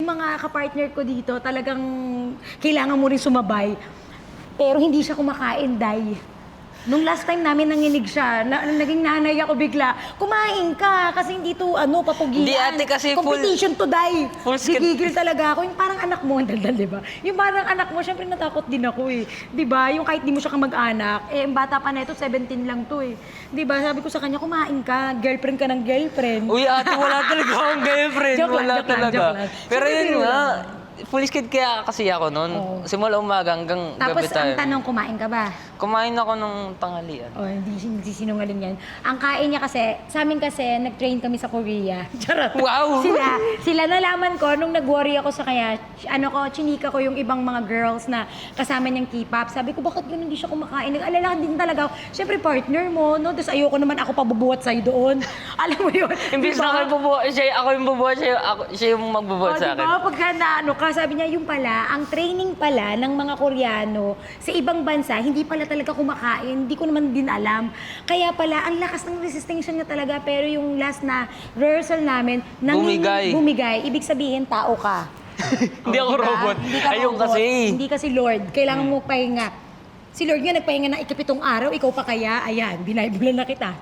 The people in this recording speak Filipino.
mga kapartner ko dito, talagang kailangan mo rin sumabay. Pero hindi siya kumakain, Day. Nung last time namin nanginig siya, naging nanay ako bigla, kumain ka kasi hindi to papugian. Hindi, ate, kasi competition to, Day. full skin. Gigigil talaga ako. Yung parang anak mo, ang daldal, di ba? Yung parang anak mo, syempre natakot din ako eh. Di ba? Yung kahit di mo siya kamag-anak, ang bata pa na ito, 17 lang to eh. Di ba? Sabi ko sa kanya, kumain ka, girlfriend ka ng girlfriend. Uy, ate, wala talaga akong girlfriend. Joke lang, Wala joke lang, talaga. joke lang. Pero Siyempre, yun biro nga, lang. full skin kaya kasi ako noon. Oo. Simula umaga hanggang Tapos gabi tayo. ang tanong, kumain ka ba? Kumain ako nung tanghalian. Oh, hindi sinungaling yan. Ang kain niya kasi, sa amin kasi, nag-train kami sa Korea. Charot. Wow! Sila nalaman ko, nung nag-worry ako sa kanya, chinika ko yung ibang mga girls na kasama niyang K-pop. Sabi ko, bakit ganun hindi siya kumakain? Nag-alala din talaga ako. Siyempre, partner mo, no? Tapos ayoko naman ako pabubuhat sa'yo doon. Alam mo yun? Imbis na ako yung bubuhat, siya yung magbubuhat sa akin. Diba? Pagka sabi niya, yung pala, ang training pala ng mga Koreano sa ibang bansa, hindi pala talaga kumakain. Hindi ko naman din alam. Kaya pala, ang lakas ng resistensya niya talaga. Pero yung last na rehearsal namin, bumigay. Ibig sabihin, tao ka. Hindi ako diba? robot. Hindi ka Ayun robot. kasi. Hindi kasi Lord. Kailangan mo pahinga. Si Lord nga nagpahinga na ikapitong araw, ikaw pa kaya? Ayan, binaybulan na kita.